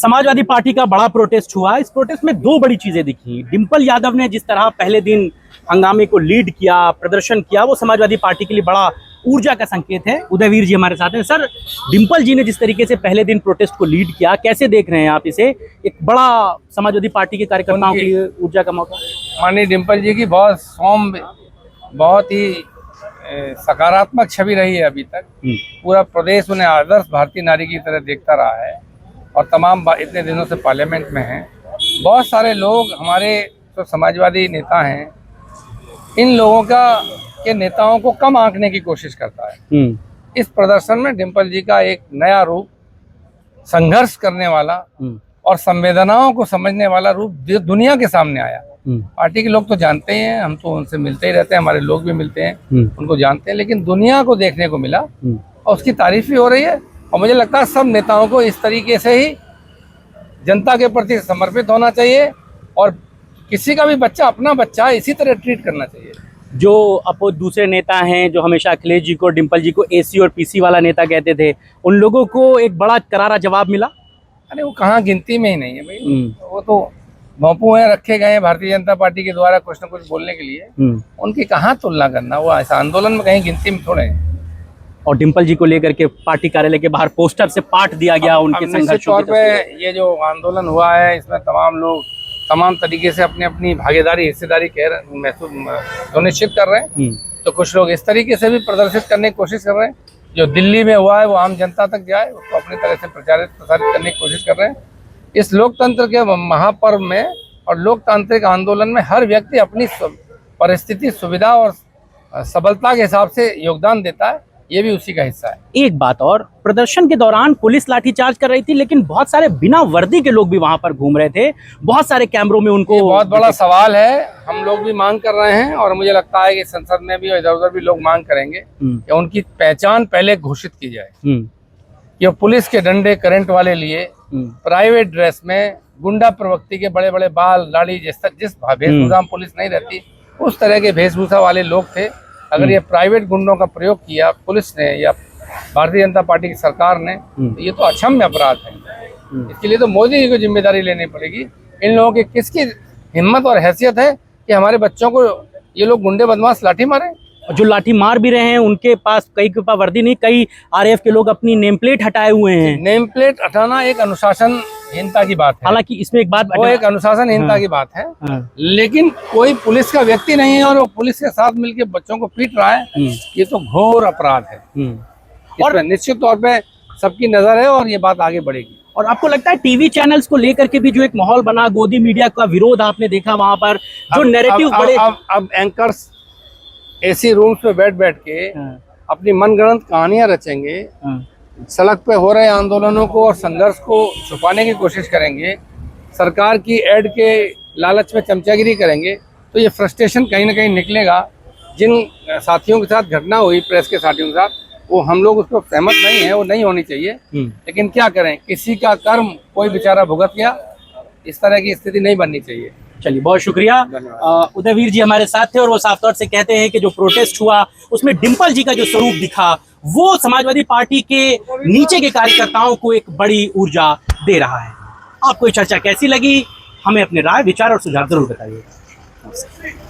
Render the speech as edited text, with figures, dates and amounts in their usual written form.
Samajwadi party का बड़ा protest हुआ। इस प्रोटेस्ट में दो बड़ी चीजें दिखी। डिंपल यादव ने जिस तरह पहले दिन हंगामे को लीड किया, प्रदर्शन किया, वो समाजवादी पार्टी के लिए बड़ा ऊर्जा का संकेत है। उदयवीर जी हमारे साथ हैं। सर, डिंपल जी ने जिस तरीके से पहले दिन प्रोटेस्ट को लीड किया, कैसे देख रहे हैं आप इसे? एक बड़ा समाजवादी पार्टी के कार्यकर्ताओं के लिए ऊर्जा का मौका। माननीय डिंपल जी की बहुत सौम्य, बहुत ही सकारात्मक छवि रही है अभी तक। पूरा प्रदेश उन्हें आदर्श भारतीय नारी की तरह देखता रहा है और तमाम इतने दिनों से पार्लियामेंट में हैं। बहुत सारे लोग हमारे जो समाजवादी नेता हैं, इन लोगों के नेताओं को कम आंकने की कोशिश करता है। इस प्रदर्शन में डिंपल जी का एक नया रूप, संघर्ष करने वाला और संवेदनाओं को समझने वाला रूप दुनिया के सामने आया। पार्टी के लोग तो जानते ही हैं, हम तो उनसे मिलते ही रहते हैं, हमारे लोग भी मिलते हैं, उनको जानते हैं, लेकिन दुनिया को देखने को मिला और उसकी तारीफ भी हो रही है। और मुझे लगता है सब नेताओं को इस तरीके से ही जनता के प्रति समर्पित होना चाहिए और किसी का भी बच्चा अपना बच्चा इसी तरह ट्रीट करना चाहिए। जो अपोज दूसरे नेता हैं, जो हमेशा अखिलेश जी को, डिंपल जी को एसी और पीसी वाला नेता कहते थे, उन लोगों को एक बड़ा करारा जवाब मिला। अरे वो कहाँ गिनती में ही नहीं है भाई। वो तो भोंपू हैं, रखे गए हैं भारतीय जनता पार्टी के द्वारा कुछ न कुछ बोलने के लिए। उनकी कहाँ तुलना करना, वो ऐसा आंदोलन में कहीं गिनती में थोड़े हैं। और डिंपल जी को लेकर के पार्टी कार्यालय के बाहर पोस्टर से पाठ दिया गया उनके संघर्ष तौर पे ये जो आंदोलन हुआ है, इसमें तमाम लोग तमाम तरीके से अपनी अपनी भागीदारी, हिस्सेदारी महसूस सुनिश्चित कर रहे हैं। तो कुछ लोग इस तरीके से भी प्रदर्शित करने की कोशिश कर रहे हैं। जो दिल्ली में हुआ है वो आम जनता तक जाए, उसको अपनी तरह से प्रसारित करने की कोशिश कर रहे हैं। इस लोकतंत्र के महापर्व में और लोकतांत्रिक आंदोलन में हर व्यक्ति अपनी परिस्थिति, सुविधा और सबलता के हिसाब से योगदान देता है। ये भी उसी का हिस्सा है। एक बात और, प्रदर्शन के दौरान पुलिस लाठीचार्ज कर रही थी, लेकिन बहुत सारे बिना वर्दी के लोग भी वहां पर घूम रहे थे। बहुत सारे कैमरों में उनको, बहुत बड़ा सवाल है। हम लोग भी मांग कर रहे हैं और मुझे लगता है कि संसद में भी और इधर उधर भी लोग मांग करेंगे कि उनकी पहचान पहले घोषित की जाए। कि पुलिस के डंडे करंट वाले लिए प्राइवेट ड्रेस में गुंडा प्रवृत्ति के बड़े बड़े बाल, दाढ़ी, जिस वेशभूषा में पुलिस नहीं रहती, उस तरह के वेशभूषा वाले लोग थे। अगर ये प्राइवेट गुंडों का प्रयोग किया पुलिस ने या भारतीय जनता पार्टी की सरकार ने, तो ये तो अक्षम्य अपराध है। इसके लिए तो मोदी जी को जिम्मेदारी लेनी पड़ेगी। इन लोगों की किसकी हिम्मत और हैसियत है कि हमारे बच्चों को ये लोग गुंडे बदमाश लाठी मारे? जो लाठी मार भी रहे हैं उनके पास, कई के पास वर्दी नहीं, कई आरएएफ के लोग अपनी नेम प्लेट हटाए हुए हैं। नेम प्लेट हटाना एक अनुशासनहीनता की बात है। हालांकि इसमें एक बात, वो एक अनुशासनहीनता की बात है। लेकिन कोई पुलिस का व्यक्ति नहीं है और वो पुलिस के साथ मिलकर बच्चों को पीट रहा है, ये तो घोर अपराध है। और निश्चित तौर पे सबकी नजर है और ये बात आगे बढ़ेगी। और आपको लगता है टीवी चैनल्स को लेकर के भी जो एक माहौल बना, गोदी मीडिया का विरोध आपने देखा वहां पर, जो नैरेटिव बड़े, अब एंकर्स एसी रूम्स पे बैठ के अपनी मनगढ़ंत कहानियां रचेंगे, सड़क पे हो रहे आंदोलनों को और संघर्ष को छुपाने की कोशिश करेंगे, सरकार की एड के लालच में चमचागिरी करेंगे, तो ये फ्रस्ट्रेशन कहीं ना कहीं निकलेगा। जिन साथियों के साथ घटना हुई, प्रेस के साथियों के साथ, वो हम लोग उसको सहमत नहीं है, वो नहीं होनी चाहिए। लेकिन क्या करें, किसी का कर्म कोई बेचारा भुगत गया, इस तरह की स्थिति नहीं बननी चाहिए। चलिए, बहुत शुक्रिया। उदयवीर जी हमारे साथ थे और वो साफ तौर से कहते हैं कि जो प्रोटेस्ट हुआ उसमें डिंपल जी का जो स्वरूप दिखा, वो समाजवादी पार्टी के नीचे के कार्यकर्ताओं को एक बड़ी ऊर्जा दे रहा है। आपको ये चर्चा कैसी लगी? हमें अपने राय, विचार और सुझाव जरूर बताइए।